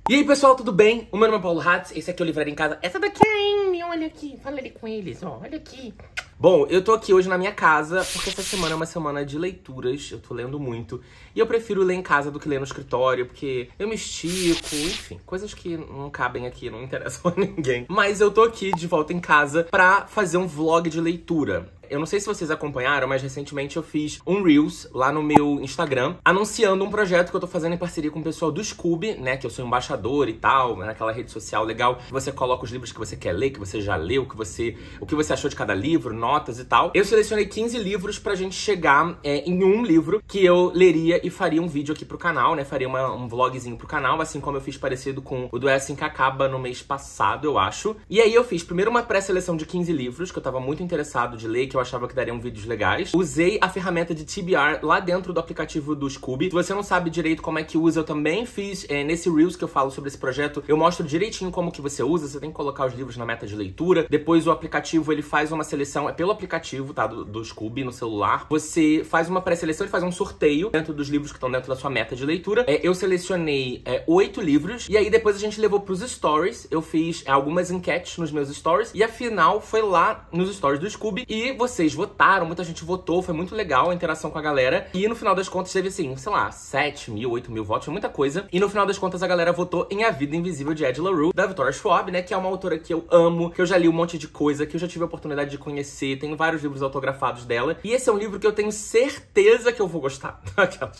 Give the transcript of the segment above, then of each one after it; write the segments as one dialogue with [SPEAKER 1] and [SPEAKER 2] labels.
[SPEAKER 1] E aí, pessoal, tudo bem? O meu nome é Paulo Hatz, esse aqui é o Livraria em Casa. Essa daqui é a Amy, olha aqui, fala ali com eles, ó, olha aqui. Bom, eu tô aqui hoje na minha casa, porque essa semana é uma semana de leituras, eu tô lendo muito. E eu prefiro ler em casa do que ler no escritório, porque eu me estico, enfim, coisas que não cabem aqui, não interessam a ninguém. Mas eu tô aqui de volta em casa pra fazer um vlog de leitura. Eu não sei se vocês acompanharam, mas recentemente eu fiz um Reels lá no meu Instagram, anunciando um projeto que eu tô fazendo em parceria com o pessoal do Scooby, né, que eu sou embaixador e tal, naquela rede social legal, que você coloca os livros que você quer ler, que você já leu, o que você achou de cada livro, notas e tal. Eu selecionei 15 livros pra gente chegar em um livro que eu leria e faria um vídeo aqui pro canal, né, faria um vlogzinho pro canal, assim como eu fiz parecido com o do É Assim Que Acaba no mês passado, eu acho. E aí eu fiz primeiro uma pré-seleção de 15 livros, que eu tava muito interessado de ler, que eu achava que dariam vídeos legais. Usei a ferramenta de TBR lá dentro do aplicativo do Scooby. Se você não sabe direito como é que usa, eu também fiz nesse Reels que eu falo sobre esse projeto. Eu mostro direitinho como que você usa. Você tem que colocar os livros na meta de leitura. Depois o aplicativo, ele faz uma seleção, é pelo aplicativo, tá? Do Scooby no celular. Você faz uma pré-seleção, ele faz um sorteio dentro dos livros que estão dentro da sua meta de leitura. Eu selecionei 8 livros. E aí depois a gente levou pros stories. Eu fiz algumas enquetes nos meus stories. E a final foi lá nos stories do Scooby. E vocês votaram, muita gente votou, foi muito legal a interação com a galera. E no final das contas teve assim, sei lá, 7 mil, 8 mil votos, foi muita coisa. E no final das contas a galera votou em A Vida Invisível de Ed La Rue, da Victoria Schwab, né, que é uma autora que eu amo, que eu já li um monte de coisa, que eu já tive a oportunidade de conhecer, tenho vários livros autografados dela. E esse é um livro que eu tenho certeza que eu vou gostar.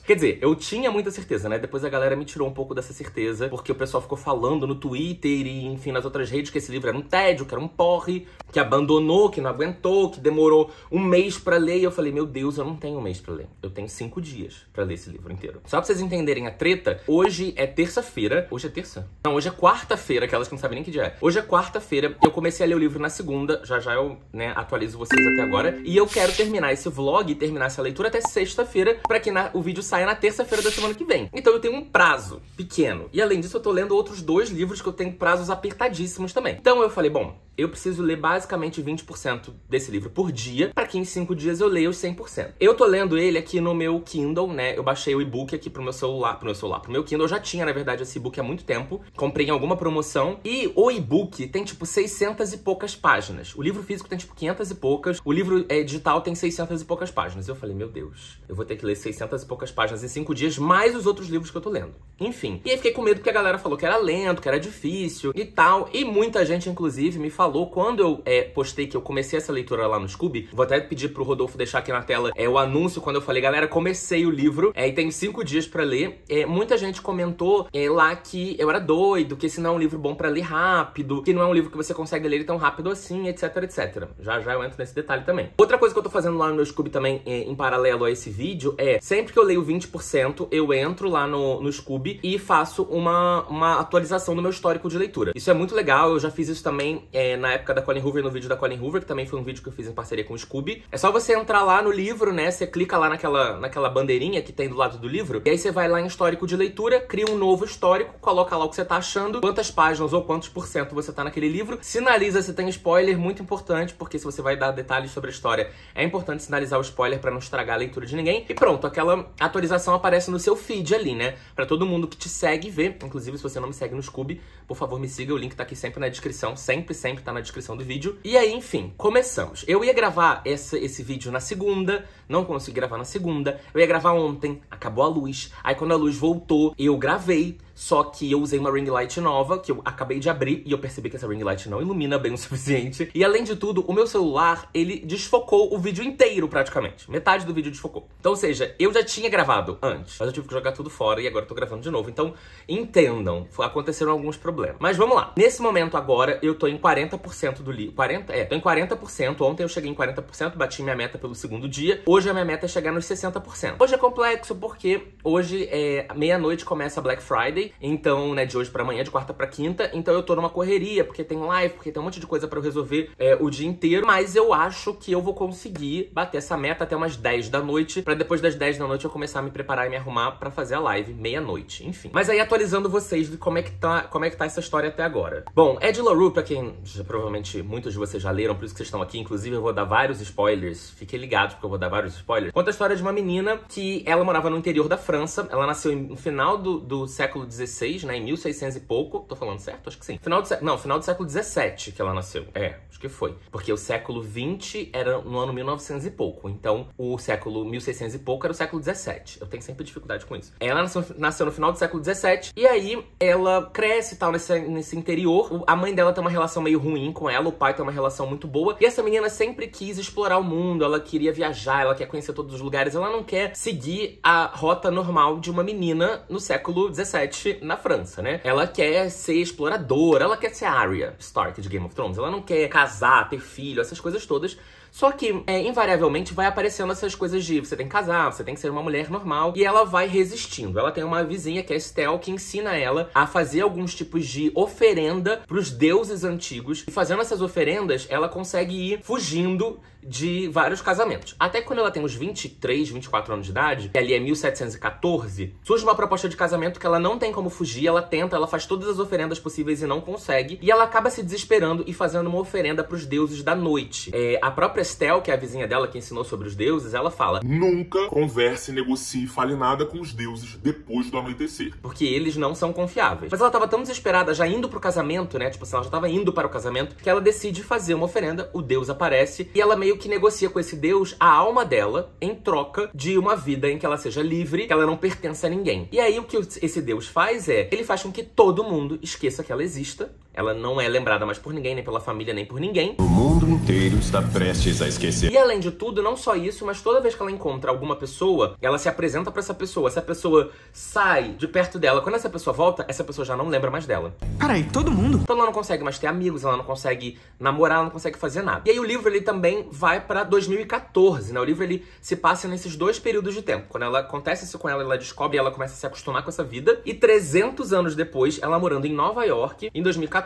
[SPEAKER 1] Quer dizer, eu tinha muita certeza, né, depois a galera me tirou um pouco dessa certeza, porque o pessoal ficou falando no Twitter e, enfim, nas outras redes que esse livro era um tédio, que era um porre, que abandonou, que não aguentou, que demorou um mês pra ler. E eu falei, meu Deus, eu não tenho um mês pra ler. Eu tenho 5 dias pra ler esse livro inteiro. Só pra vocês entenderem a treta, hoje é terça-feira. Hoje é terça? Não, hoje é quarta-feira, aquelas que não sabem nem que dia é. Hoje é quarta-feira, eu comecei a ler o livro na segunda, já eu, né, atualizo vocês até agora. E eu quero terminar esse vlog e terminar essa leitura até sexta-feira, pra que o vídeo saia na terça-feira da semana que vem. Então eu tenho um prazo pequeno. E além disso, eu tô lendo outros 2 livros que eu tenho prazos apertadíssimos também. Então eu falei, bom, eu preciso ler basicamente 20% desse livro por dia, pra que em 5 dias eu leio os 100%. Eu tô lendo ele aqui no meu Kindle, né? Eu baixei o e-book aqui pro meu Kindle. Eu já tinha, na verdade, esse e-book há muito tempo. Comprei em alguma promoção. E o e-book tem, tipo, 600 e poucas páginas. O livro físico tem, tipo, 500 e poucas. O livro digital tem 600 e poucas páginas. Eu falei, meu Deus, eu vou ter que ler 600 e poucas páginas em 5 dias, mais os outros livros que eu tô lendo. Enfim. E aí fiquei com medo porque a galera falou que era lento, que era difícil e tal. E muita gente, inclusive, me falou, quando eu postei que eu comecei essa leitura lá no Scooby, vou até pedir pro Rodolfo deixar aqui na tela o anúncio, quando eu falei, galera, comecei o livro e tenho 5 dias pra ler. Muita gente comentou lá que eu era doido, que esse não é um livro bom pra ler rápido, que não é um livro que você consegue ler tão rápido assim, etc, etc. Já eu entro nesse detalhe também. Outra coisa que eu tô fazendo lá no meu Scooby também, em paralelo a esse vídeo, sempre que eu leio 20%, eu entro lá no Scooby e faço uma atualização do meu histórico de leitura. Isso é muito legal, eu já fiz isso também na época da Colleen Hoover, no vídeo da Colleen Hoover, que também foi um vídeo que eu fiz em parceria com o Scooby. É só você entrar lá no livro, né? Você clica lá naquela bandeirinha que tem do lado do livro, e aí você vai lá em histórico de leitura, cria um novo histórico, coloca lá o que você tá achando, quantas páginas ou quantos por cento você tá naquele livro, sinaliza se tem spoiler, muito importante, porque se você vai dar detalhes sobre a história, é importante sinalizar o spoiler pra não estragar a leitura de ninguém. E pronto, aquela atualização aparece no seu feed ali, né? Pra todo mundo que te segue ver. Inclusive, se você não me segue no Scooby, por favor, me siga, o link tá aqui sempre na descrição, sempre tá na descrição do vídeo. E aí, enfim, começamos. Eu ia gravar esse vídeo na segunda, não consegui gravar na segunda. Eu ia gravar ontem, acabou a luz. Aí quando a luz voltou, eu gravei. Só que eu usei uma ring light nova, que eu acabei de abrir, e eu percebi que essa ring light não ilumina bem o suficiente. E além de tudo, o meu celular, ele desfocou o vídeo inteiro praticamente. Metade do vídeo desfocou. Então, ou seja, eu já tinha gravado antes, mas eu tive que jogar tudo fora e agora eu tô gravando de novo. Então, entendam, aconteceram alguns problemas. Mas vamos lá. Nesse momento agora, eu tô em 40% do livro. Tô em 40%. Ontem eu cheguei em 40%, bati minha meta pelo segundo dia. Hoje a minha meta é chegar nos 60%. Hoje é complexo porque hoje meia-noite começa a Black Friday. Então, né, de hoje pra amanhã, de quarta pra quinta. Então eu tô numa correria, porque tem live, porque tem um monte de coisa pra eu resolver o dia inteiro. Mas eu acho que eu vou conseguir bater essa meta até umas 10 da noite, pra depois das 10 da noite eu começar a me preparar e me arrumar pra fazer a live meia-noite, enfim. Mas aí atualizando vocês de como é que tá essa história até agora. Bom, Ed La Rue, pra quem provavelmente muitos de vocês já leram, por isso que vocês estão aqui, inclusive eu vou dar vários spoilers, fiquem ligados porque eu vou dar vários spoilers. Conta a história de uma menina que ela morava no interior da França, ela nasceu no final do século XVI, né? Em 1600 e pouco. Tô falando certo? Acho que sim. Final do século XVII que ela nasceu. Acho que foi. Porque o século XX era no ano 1900 e pouco. Então, o século 1600 e pouco era o século XVII. Eu tenho sempre dificuldade com isso. Ela nasceu no final do século XVII. E aí, ela cresce e tal nesse interior. A mãe dela tem uma relação meio ruim com ela. O pai tem uma relação muito boa. E essa menina sempre quis explorar o mundo. Ela queria viajar. Ela quer conhecer todos os lugares. Ela não quer seguir a rota normal de uma menina no século XVII na França, né? Ela quer ser exploradora. Ela quer ser a Arya Stark de Game of Thrones. Ela não quer casar, ter filho, essas coisas todas. Só que, invariavelmente, vai aparecendo essas coisas de você tem que casar, você tem que ser uma mulher normal. E ela vai resistindo. Ela tem uma vizinha, que é a Estelle, que ensina ela a fazer alguns tipos de oferenda pros deuses antigos. E fazendo essas oferendas, ela consegue ir fugindo de vários casamentos. Até que quando ela tem uns 23, 24 anos de idade, que ali é 1714, surge uma proposta de casamento que ela não tem como fugir, ela tenta, ela faz todas as oferendas possíveis e não consegue. E ela acaba se desesperando e fazendo uma oferenda pros deuses da noite. A própria Estelle, que é a vizinha dela que ensinou sobre os deuses, ela fala:
[SPEAKER 2] nunca converse, negocie e fale nada com os deuses depois do anoitecer.
[SPEAKER 1] Porque eles não são confiáveis. Mas ela tava tão desesperada, já indo pro casamento, né? Tipo assim, ela já tava indo para o casamento, que ela decide fazer uma oferenda, o deus aparece, e ela meio que negocia com esse deus a alma dela em troca de uma vida em que ela seja livre, que ela não pertença a ninguém. E aí o que esse deus faz ele faz com que todo mundo esqueça que ela exista. Ela não é lembrada mais por ninguém, nem pela família, nem por ninguém.
[SPEAKER 3] O mundo inteiro está prestes a esquecer.
[SPEAKER 1] E além de tudo, não só isso, mas toda vez que ela encontra alguma pessoa, ela se apresenta pra essa pessoa. Essa pessoa sai de perto dela. Quando essa pessoa volta, essa pessoa já não lembra mais dela.
[SPEAKER 4] Peraí, todo mundo?
[SPEAKER 1] Então ela não consegue mais ter amigos, ela não consegue namorar, ela não consegue fazer nada. E aí o livro, ele também vai pra 2014, né? O livro, ele se passa nesses dois períodos de tempo. Quando acontece isso com ela, ela descobre e ela começa a se acostumar com essa vida. E 300 anos depois, ela morando em Nova York, em 2014,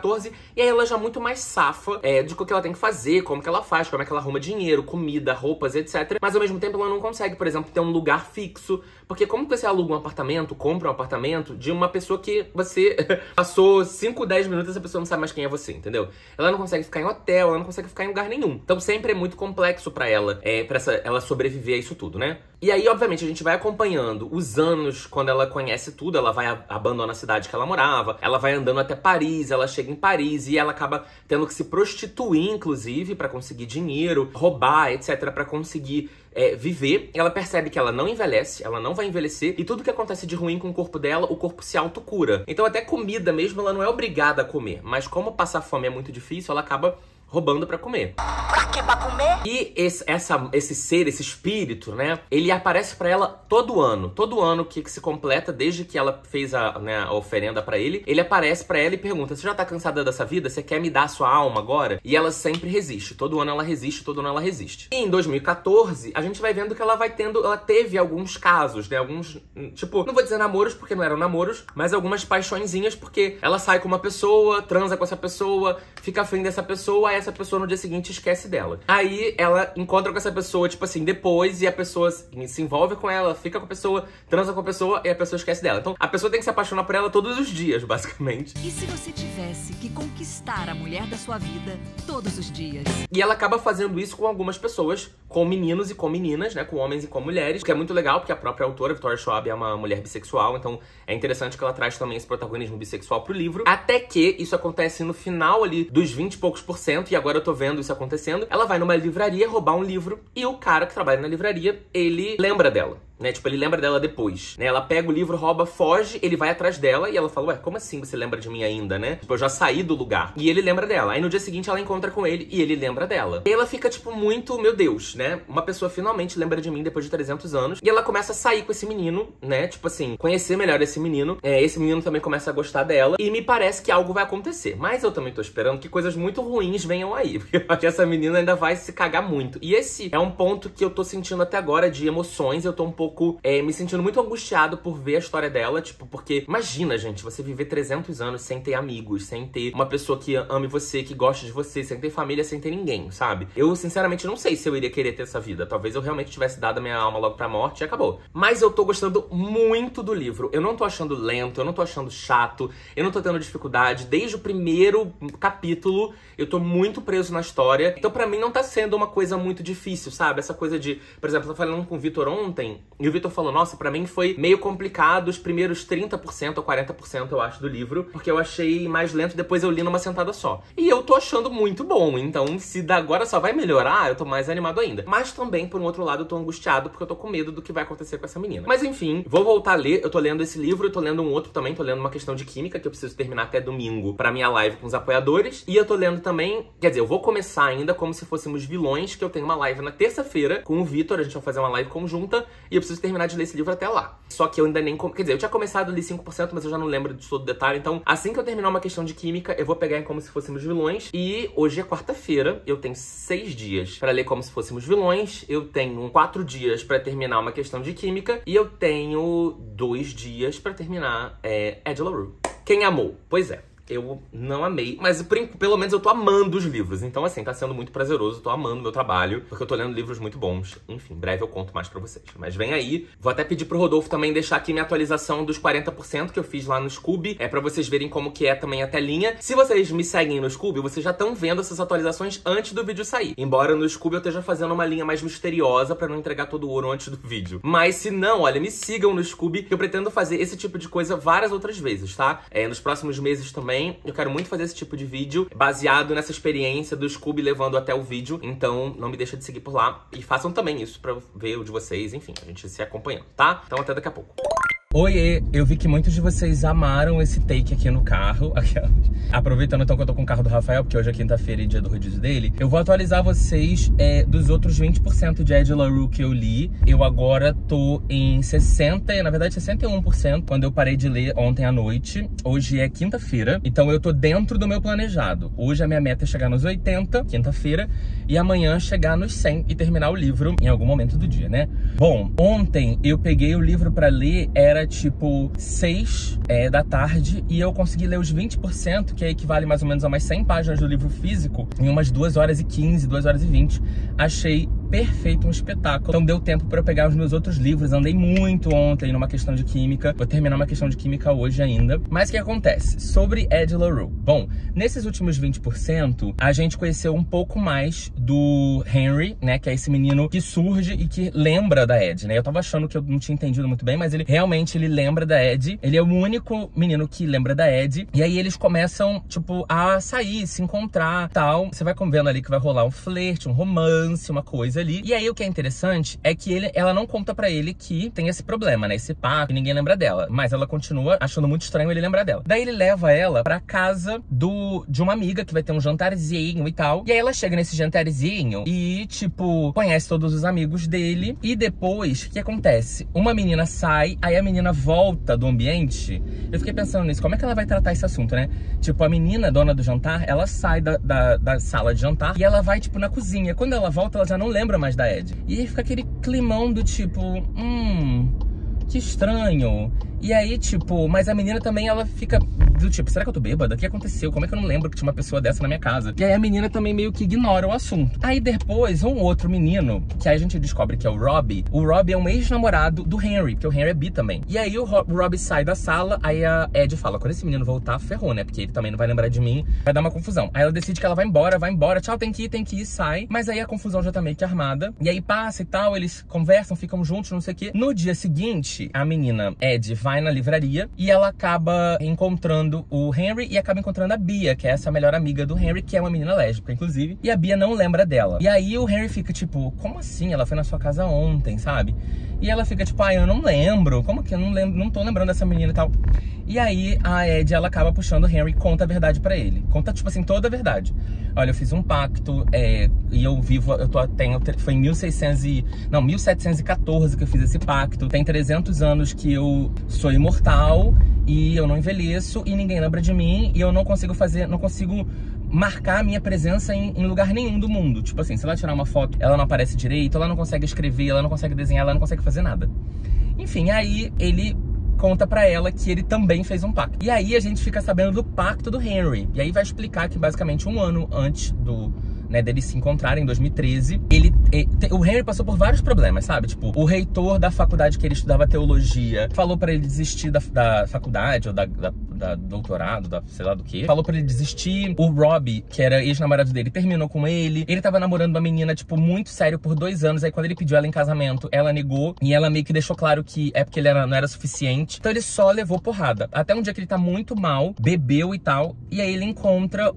[SPEAKER 1] e aí ela já muito mais safa de o que ela tem que fazer, como que ela faz, como é que ela arruma dinheiro, comida, roupas, etc. Mas ao mesmo tempo ela não consegue, por exemplo, ter um lugar fixo. Porque como que você aluga um apartamento, compra um apartamento de uma pessoa que você passou 5, 10 minutos e essa pessoa não sabe mais quem é você, entendeu? Ela não consegue ficar em hotel, ela não consegue ficar em lugar nenhum. Então sempre é muito complexo pra ela, ela sobreviver a isso tudo, né? E aí, obviamente, a gente vai acompanhando os anos quando ela conhece tudo, ela vai abandona a cidade que ela morava, ela vai andando até Paris, ela chega em Paris e ela acaba tendo que se prostituir, inclusive, pra conseguir dinheiro, roubar, etc, pra conseguir viver. Ela percebe que ela não envelhece, ela não vai envelhecer, e tudo que acontece de ruim com o corpo dela, o corpo se autocura. Então até comida mesmo, ela não é obrigada a comer, mas como passar fome é muito difícil, ela acaba roubando pra comer.
[SPEAKER 5] Pra que pra comer?
[SPEAKER 1] E esse ser, esse espírito, né, ele aparece pra ela todo ano. Todo ano que se completa, desde que ela fez a oferenda pra ele, ele aparece pra ela e pergunta: você já tá cansada dessa vida? Você quer me dar a sua alma agora? E ela sempre resiste. Todo ano ela resiste, todo ano ela resiste. E em 2014, a gente vai vendo que ela teve alguns casos, né, alguns, tipo, não vou dizer namoros porque não eram namoros, mas algumas paixõezinhas, porque ela sai com uma pessoa, transa com essa pessoa, fica afim dessa pessoa, aí essa pessoa no dia seguinte esquece dela. Aí ela encontra com essa pessoa, tipo assim, depois, e a pessoa se envolve com ela, fica com a pessoa, transa com a pessoa e a pessoa esquece dela. Então a pessoa tem que se apaixonar por ela todos os dias, basicamente.
[SPEAKER 6] E se você tivesse que conquistar a mulher da sua vida todos os dias?
[SPEAKER 1] E ela acaba fazendo isso com algumas pessoas, com meninos e com meninas, né, com homens e com mulheres, que é muito legal, porque a própria autora, Victoria Schwab, é uma mulher bissexual, então é interessante que ela traz também esse protagonismo bissexual pro livro. Até que isso acontece no final ali dos 20 e poucos %, e agora eu tô vendo isso acontecendo. Ela vai numa livraria roubar um livro, e o cara que trabalha na livraria, ele lembra dela, né? Tipo, ele lembra dela depois, né? Ela pega o livro, rouba, foge, ele vai atrás dela e ela fala: ué, como assim você lembra de mim ainda, né? Tipo, eu já saí do lugar. E ele lembra dela. Aí no dia seguinte ela encontra com ele e ele lembra dela. E ela fica, tipo, muito, meu Deus, né? Uma pessoa finalmente lembra de mim depois de 300 anos. E ela começa a sair com esse menino, né? Tipo assim, conhecer melhor esse menino. Esse menino também começa a gostar dela. E me parece que algo vai acontecer. Mas eu também tô esperando que coisas muito ruins venham aí. Porque eu acho que essa menina ainda vai se cagar muito. E esse é um ponto que eu tô sentindo até agora de emoções. Eu tô um pouco me sentindo muito angustiado por ver a história dela, tipo, porque imagina, gente, você viver 300 anos sem ter amigos, sem ter uma pessoa que ame você, que goste de você, sem ter família, sem ter ninguém, sabe? Eu, sinceramente, não sei se eu iria querer ter essa vida. Talvez eu realmente tivesse dado a minha alma logo pra morte e acabou. Mas eu tô gostando muito do livro. Eu não tô achando lento, eu não tô achando chato, eu não tô tendo dificuldade. Desde o primeiro capítulo, eu tô muito preso na história. Então, pra mim, não tá sendo uma coisa muito difícil, sabe? Essa coisa de... Por exemplo, eu tô falando com o Vitor ontem, E o Vitor falou, nossa, pra mim foi meio complicado os primeiros 30% ou 40%, eu acho, do livro, porque eu achei mais lento, depois eu li numa sentada só. E eu tô achando muito bom, então se da agora só vai melhorar, eu tô mais animado ainda. Mas também, por um outro lado, eu tô angustiado, porque eu tô com medo do que vai acontecer com essa menina. Mas enfim, vou voltar a ler, eu tô lendo esse livro, eu tô lendo um outro também, tô lendo uma questão de química, que eu preciso terminar até domingo pra minha live com os apoiadores. E eu tô lendo também, quer dizer, eu vou começar ainda como se fôssemos vilões, que eu tenho uma live na terça-feira com o Vitor, a gente vai fazer uma live conjunta, e eu preciso terminar de ler esse livro até lá. Só que eu ainda nem... Quer dizer, eu tinha começado a ler 5%, mas eu já não lembro de todo o detalhe, então assim que eu terminar uma questão de química, eu vou pegar em como se fôssemos vilões. E hoje é quarta-feira, eu tenho 6 dias pra ler como se fôssemos vilões, eu tenho 4 dias pra terminar uma questão de química, e eu tenho 2 dias pra terminar Ed La Rue. Quem amou? Pois é. Eu não amei, mas pelo menos eu tô amando os livros. Então, assim, tá sendo muito prazeroso, eu tô amando o meu trabalho, porque eu tô lendo livros muito bons. Enfim, em breve eu conto mais pra vocês. Mas vem aí. Vou até pedir pro Rodolfo também deixar aqui minha atualização dos 40% que eu fiz lá no Scooby, pra vocês verem como que é também a telinha. Se vocês me seguem no Scooby, vocês já estão vendo essas atualizações antes do vídeo sair. Embora no Scooby eu esteja fazendo uma linha mais misteriosa pra não entregar todo o ouro antes do vídeo. Mas se não, olha, me sigam no Scooby, que eu pretendo fazer esse tipo de coisa várias outras vezes, tá? Nos próximos meses também, eu quero muito fazer esse tipo de vídeo baseado nessa experiência do Scooby levando até o vídeo. Então não me deixa de seguir por lá. E façam também isso pra ver o de vocês. Enfim, a gente se acompanhando, tá? Então até daqui a pouco. Oiê, eu vi que muitos de vocês amaram esse take aqui no carro. Aproveitando então que eu tô com o carro do Rafael, porque hoje é quinta-feira e dia do rodízio dele, eu vou atualizar vocês dos outros 20% de Ed La Rue que eu li. Eu agora tô em 60%, na verdade 61%, quando eu parei de ler ontem à noite. Hoje é quinta-feira, então eu tô dentro do meu planejado. Hoje a minha meta é chegar nos 80, quinta-feira, e amanhã chegar nos 100 e terminar o livro em algum momento do dia, né? Bom, ontem eu peguei o livro pra ler, era tipo 6 da tarde, e eu consegui ler os 20%, que equivale mais ou menos a umas 100 páginas do livro físico, em umas 2 horas e 15, 2 horas e 20. Achei perfeito, um espetáculo. Então deu tempo pra eu pegar os meus outros livros. Andei muito ontem numa questão de química. Vou terminar uma questão de química hoje ainda. Mas o que acontece? Sobre Ed La Rue. Bom, nesses últimos 20%, a gente conheceu um pouco mais do Henry, né? Que é esse menino que surge e que lembra da Ed, né? Eu tava achando que eu não tinha entendido muito bem, mas ele realmente lembra da Ed. Ele é o único menino que lembra da Ed. E aí eles começam, tipo, a sair, se encontrar, tal. Você vai vendo ali que vai rolar um flerte, um romance, uma coisa ali. E aí o que é interessante é que ela não conta pra ele que tem esse problema, né? Esse pacto, que ninguém lembra dela. Mas ela continua achando muito estranho ele lembrar dela. Daí ele leva ela pra casa de uma amiga que vai ter um jantarzinho e tal. E aí ela chega nesse jantarzinho e, tipo, conhece todos os amigos dele. E depois, o que acontece? Uma menina sai, aí a menina volta do ambiente. Eu fiquei pensando nisso, como é que ela vai tratar esse assunto, né? Tipo, a menina, dona do jantar, ela sai da sala de jantar e ela vai, tipo, na cozinha. Quando ela volta, ela já não lembra mais da Ed. E aí fica aquele climão do tipo, que estranho. E aí, tipo, mas a menina também, ela fica do tipo, será que eu tô bêbada? O que aconteceu? Como é que eu não lembro que tinha uma pessoa dessa na minha casa? E aí a menina também meio que ignora o assunto. Aí depois, um outro menino, que aí a gente descobre que é o Robbie. O Robbie é um ex-namorado do Henry, porque o Henry é bi também. E aí o Robbie sai da sala, aí a Ed fala, quando esse menino voltar, ferrou, né? Porque ele também não vai lembrar de mim, vai dar uma confusão. Aí ela decide que ela vai embora, tchau, tem que ir, sai. Mas aí a confusão já tá meio que armada. E aí passa e tal, eles conversam, ficam juntos, não sei o quê. No dia seguinte, a menina, Ed, vai na livraria e ela acaba encontrando o Henry e acaba encontrando a Bia, que é essa melhor amiga do Henry, que é uma menina lésbica, inclusive. E a Bia não lembra dela. E aí o Henry fica tipo, como assim? Ela foi na sua casa ontem, sabe? E ela fica tipo, eu não lembro. Como que eu não lembro? Não tô lembrando dessa menina e tal. E aí a Ed, ela acaba puxando o Henry, conta a verdade pra ele. Conta, tipo assim, toda a verdade. Olha, eu fiz um pacto, e eu vivo, foi em 1714 que eu fiz esse pacto. Tem 300 anos que eu sou imortal e eu não envelheço e ninguém lembra de mim e eu não consigo marcar a minha presença em lugar nenhum do mundo. Tipo assim, se ela tirar uma foto, ela não aparece direito, ela não consegue escrever, ela não consegue desenhar, ela não consegue fazer nada. Enfim, aí ele conta pra ela que ele também fez um pacto. E aí a gente fica sabendo do pacto do Henry. E aí vai explicar que basicamente um ano antes né, deles se encontrarem em 2013. O Henry passou por vários problemas, sabe? Tipo, o reitor da faculdade que ele estudava teologia falou pra ele desistir da faculdade, ou da doutorado, sei lá do que. Falou pra ele desistir. O Robbie, que era ex-namorado dele, terminou com ele. Ele tava namorando uma menina, tipo, muito sério por 2 anos. Aí quando ele pediu ela em casamento, ela negou. E ela meio que deixou claro que é porque ele não era suficiente. Então ele só levou porrada. Até um dia que ele tá muito mal, bebeu e tal. E aí ele encontra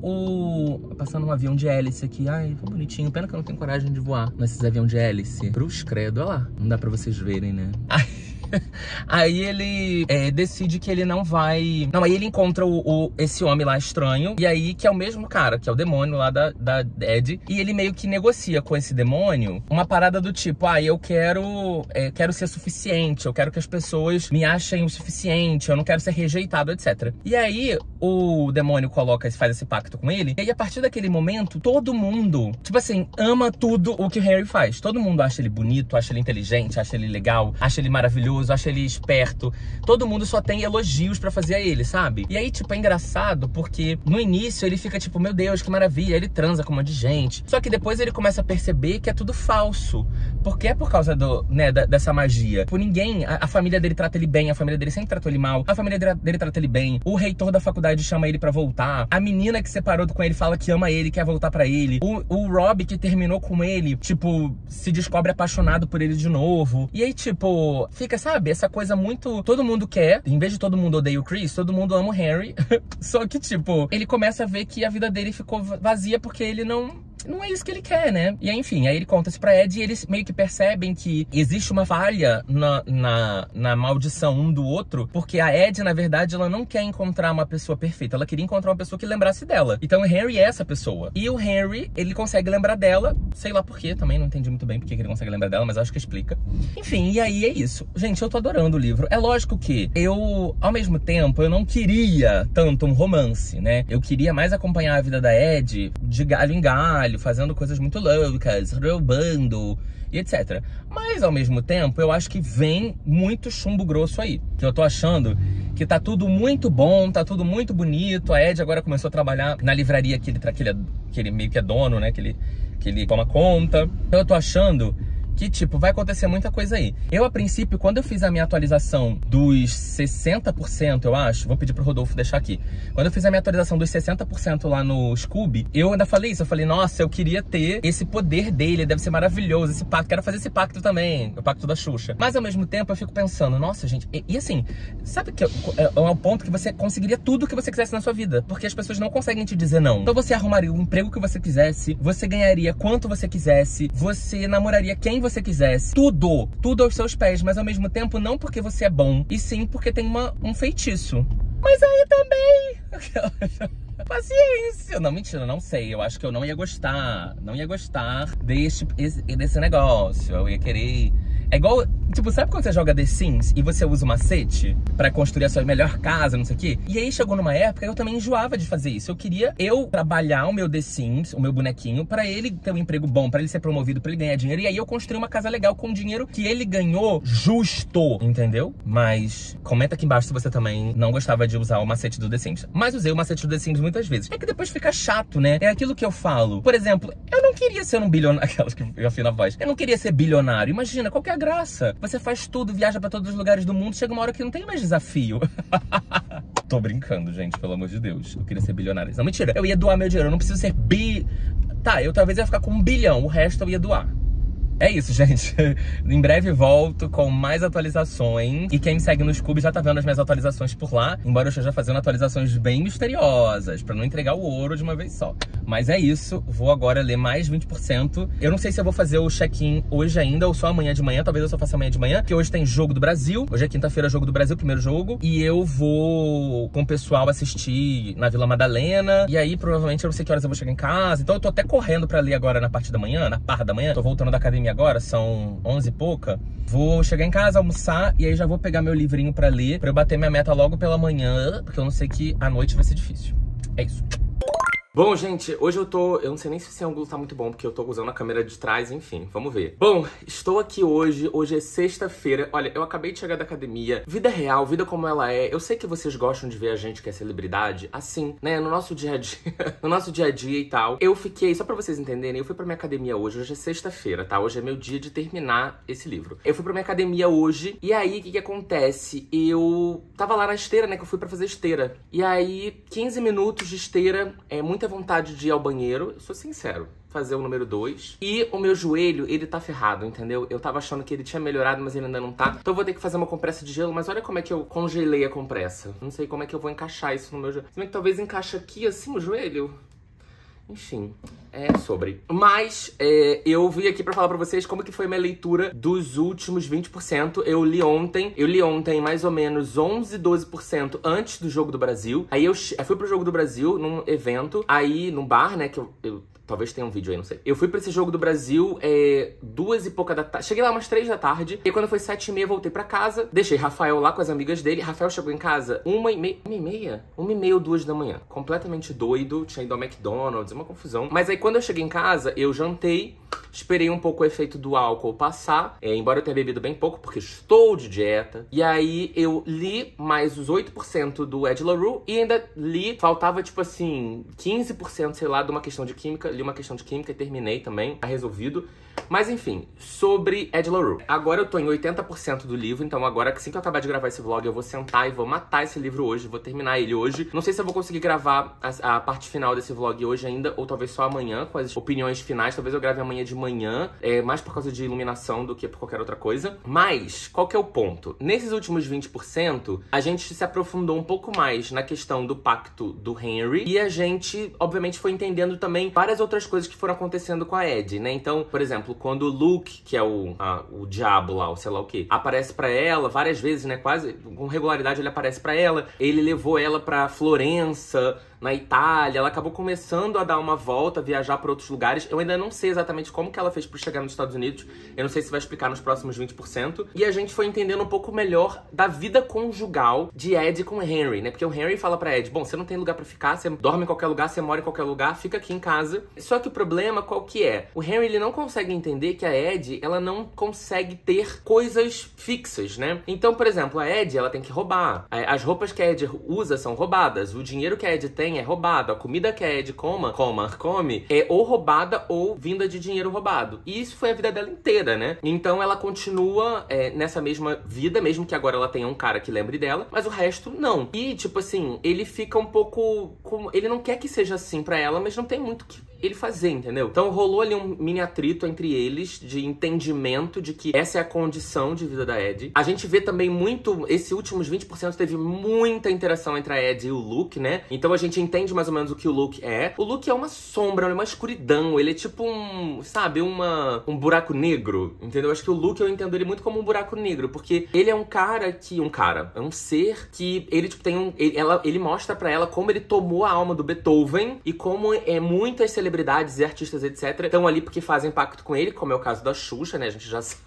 [SPEAKER 1] passando um avião de hélice aqui. Ai, que bonitinho. Pena que eu não tenho coragem de voar nesses aviões de hélice. Cruz credo, olha lá. Não dá pra vocês verem, né? Aí ele decide que ele não vai... Não, aí ele encontra esse homem lá estranho. E aí, que é o mesmo cara, que é o demônio lá da Ed. E ele meio que negocia com esse demônio uma parada do tipo, eu quero ser suficiente. Eu quero que as pessoas me achem o suficiente. Eu não quero ser rejeitado, etc. E aí, o demônio faz esse pacto com ele. E aí, a partir daquele momento, todo mundo, tipo assim, ama tudo o que o Harry faz. Todo mundo acha ele bonito, acha ele inteligente, acha ele legal, acha ele maravilhoso, acha ele esperto. Todo mundo só tem elogios pra fazer a ele, sabe? E aí, tipo, é engraçado porque no início ele fica tipo, meu Deus, que maravilha, ele transa com um monte de gente. Só que depois ele começa a perceber que é tudo falso. Porque é por causa dessa magia. Por ninguém, a família dele trata ele bem, a família dele sempre tratou ele mal, a família dele trata ele bem, o reitor da faculdade chama ele pra voltar, a menina que separou com ele fala que ama ele, quer voltar pra ele, o Rob que terminou com ele, tipo, se descobre apaixonado por ele de novo. E aí, tipo, fica, sabe, essa coisa muito... Todo mundo quer, em vez de todo mundo odeia o Chris, todo mundo ama o Harry. Só que, tipo, ele começa a ver que a vida dele ficou vazia porque ele não é isso que ele quer, né? E aí, enfim, aí ele conta isso pra Ed e eles meio que percebem que existe uma falha na maldição um do outro, porque a Ed, na verdade, ela não quer encontrar uma pessoa perfeita, ela queria encontrar uma pessoa que lembrasse dela. Então o Harry é essa pessoa. E o Harry, ele consegue lembrar dela, sei lá por quê, também não entendi muito bem porque ele consegue lembrar dela, mas acho que explica. Enfim, e aí é isso. Gente, eu tô adorando o livro. É lógico que ao mesmo tempo, eu não queria tanto um romance, né? Eu queria mais acompanhar a vida da Ed de galho em galho, fazendo coisas muito loucas, roubando e etc. Mas, ao mesmo tempo, eu acho que vem muito chumbo grosso aí. Que eu tô achando que tá tudo muito bom, tá tudo muito bonito. A Ed agora começou a trabalhar na livraria que ele meio que é dono, né? Que ele toma conta. Então eu tô achando que, tipo, vai acontecer muita coisa aí. Eu, a princípio, quando eu fiz a minha atualização dos 60%, eu acho, vou pedir pro Rodolfo deixar aqui. Quando eu fiz a minha atualização dos 60% lá no Scooby, eu ainda falei isso. Eu falei, nossa, eu queria ter esse poder dele, deve ser maravilhoso, esse pacto. Quero fazer esse pacto também, o pacto da Xuxa. Mas, ao mesmo tempo, eu fico pensando, nossa, gente, e assim, sabe que é um ponto que você conseguiria tudo que você quisesse na sua vida, porque as pessoas não conseguem te dizer não. Então você arrumaria o emprego que você quisesse, você ganharia quanto você quisesse, você namoraria quem você quisesse, tudo aos seus pés, mas ao mesmo tempo não porque você é bom, e sim porque tem um feitiço. Mas aí também... Paciência. Não, mentira, não sei. Eu acho que eu não ia gostar desse negócio. Eu ia querer... É igual, tipo, sabe quando você joga The Sims e você usa o macete pra construir a sua melhor casa, não sei o quê? E aí chegou numa época que eu também enjoava de fazer isso. Eu queria trabalhar o meu The Sims, o meu bonequinho, pra ele ter um emprego bom, pra ele ser promovido, pra ele ganhar dinheiro. E aí eu construí uma casa legal com o dinheiro que ele ganhou justo, entendeu? Mas comenta aqui embaixo se você também não gostava de usar o macete do The Sims. Mas usei o macete do The Sims muitas vezes. É que depois fica chato, né? É aquilo que eu falo. Por exemplo, eu não queria ser um bilionário... Aquelas que eu afino a voz. Eu não queria ser bilionário. Imagina, qual que é a graça? Você faz tudo, viaja pra todos os lugares do mundo, chega uma hora que não tem mais desafio. Tô brincando, gente, pelo amor de Deus. Eu queria ser bilionário. Não, mentira. Eu ia doar meu dinheiro, eu não preciso ser Tá, eu talvez ia ficar com 1 bilhão, o resto eu ia doar. É isso, gente. Em breve volto com mais atualizações. E quem me segue no Scooby já tá vendo as minhas atualizações por lá. Embora eu esteja fazendo atualizações bem misteriosas, pra não entregar o ouro de uma vez só. Mas é isso. Vou agora ler mais 20%. Eu não sei se eu vou fazer o check-in hoje ainda ou só amanhã de manhã. Talvez eu só faça amanhã de manhã, porque hoje tem Jogo do Brasil. Hoje é quinta-feira, Jogo do Brasil, primeiro jogo. E eu vou com o pessoal assistir na Vila Madalena. E aí, provavelmente, eu não sei que horas eu vou chegar em casa. Então eu tô até correndo pra ler agora na parte da manhã, na parra da manhã. Tô voltando da academia agora, são 11 e pouca. Vou chegar em casa, almoçar e aí já vou pegar meu livrinho pra ler, pra eu bater minha meta logo pela manhã, porque eu não sei que à noite vai ser difícil. É isso. Bom, gente, hoje eu não sei nem se esse ângulo tá muito bom, porque eu tô usando a câmera de trás, enfim, vamos ver. Bom, estou aqui hoje é sexta-feira. Olha, eu acabei de chegar da academia. Vida real, vida como ela é. Eu sei que vocês gostam de ver a gente que é celebridade, assim, né, no nosso dia a dia, no nosso dia a dia e tal. Eu fiquei, só pra vocês entenderem, eu fui pra minha academia hoje é sexta-feira, tá? Hoje é meu dia de terminar esse livro. Eu fui pra minha academia hoje, e aí, o que acontece? Eu tava lá na esteira, né, que eu fui pra fazer esteira. E aí, 15 minutos de esteira, muita vontade de ir ao banheiro, eu sou sincero, fazer o número 2. E o meu joelho, ele tá ferrado, entendeu? Eu tava achando que ele tinha melhorado, mas ele ainda não tá. Então eu vou ter que fazer uma compressa de gelo, mas olha como é que eu congelei a compressa. Não sei como é que eu vou encaixar isso no meu joelho. Se bem que talvez encaixe aqui, assim, o joelho. Enfim, sobre. Mas eu vim aqui pra falar pra vocês como que foi a minha leitura dos últimos 20%. Eu li ontem mais ou menos 11, 12% antes do Jogo do Brasil. Aí eu fui pro Jogo do Brasil num evento, aí num bar, né, que eu talvez tenha um vídeo aí, não sei. Eu fui pra esse Jogo do Brasil 2 e pouca da tarde. Cheguei lá umas 3 da tarde. E quando foi 7h30, voltei pra casa. Deixei Rafael lá com as amigas dele. Rafael chegou em casa 1h30? 1h30 ou 2 da manhã. Completamente doido. Tinha ido ao McDonald's, uma confusão. Mas aí quando eu cheguei em casa, eu jantei. Esperei um pouco o efeito do álcool passar. Embora eu tenha bebido bem pouco, porque estou de dieta. E aí eu li mais os 8% do Ed La Rue. E ainda li, faltava tipo assim, 15%, sei lá, de uma questão de química. Li uma questão de química e terminei também, tá resolvido. Mas enfim, sobre Ed La Rue. Agora eu tô em 80% do livro, então agora assim que eu acabar de gravar esse vlog, eu vou sentar e vou matar esse livro hoje, vou terminar ele hoje. Não sei se eu vou conseguir gravar a parte final desse vlog hoje ainda, ou talvez só amanhã, com as opiniões finais. Talvez eu grave amanhã de manhã, mais por causa de iluminação do que por qualquer outra coisa. Mas, qual que é o ponto? Nesses últimos 20%, a gente se aprofundou um pouco mais na questão do pacto do Henry, e a gente, obviamente, foi entendendo também várias outras coisas que foram acontecendo com a Ed, né? Então, por exemplo, quando o Luke, que é o diabo lá, ou sei lá o que, aparece pra ela várias vezes, né? Quase com regularidade ele aparece pra ela. Ele levou ela pra Florença, na Itália. Ela acabou começando a dar uma volta, viajar pra outros lugares. Eu ainda não sei exatamente como que ela fez pra chegar nos Estados Unidos. Eu não sei se vai explicar nos próximos 20%. E a gente foi entendendo um pouco melhor da vida conjugal de Ed com Henry, né? Porque o Henry fala pra Ed, bom, você não tem lugar pra ficar, você dorme em qualquer lugar, você mora em qualquer lugar, fica aqui em casa. Só que o problema, qual que é? O Henry, ele não consegue entender que a Ed, ela não consegue ter coisas fixas, né? Então, por exemplo, a Ed, ela tem que roubar. As roupas que a Ed usa são roubadas. O dinheiro que a Ed tem é roubado. A comida que a Ed come é ou roubada ou vinda de dinheiro roubado. E isso foi a vida dela inteira, né? Então ela continua nessa mesma vida, mesmo que agora ela tenha um cara que lembre dela, mas o resto não. E, tipo assim, ele fica um pouco... Ele não quer que seja assim pra ela, mas não tem muito que ele fazer, entendeu? Então rolou ali um mini atrito entre eles, de entendimento de que essa é a condição de vida da Ed. A gente vê também muito, esses últimos 20% teve muita interação entre a Ed e o Luke, né? Então a gente entende mais ou menos o que o Luke é. O Luke é uma sombra, é uma escuridão, ele é tipo um buraco negro, entendeu? Acho que o Luke, eu entendo ele muito como um buraco negro, porque ele é é um ser que ele tipo ele mostra pra ela como ele tomou a alma do Beethoven e como muitas celebridades e artistas, etc, estão ali porque fazem pacto com ele, como é o caso da Xuxa, né? A gente já sabe.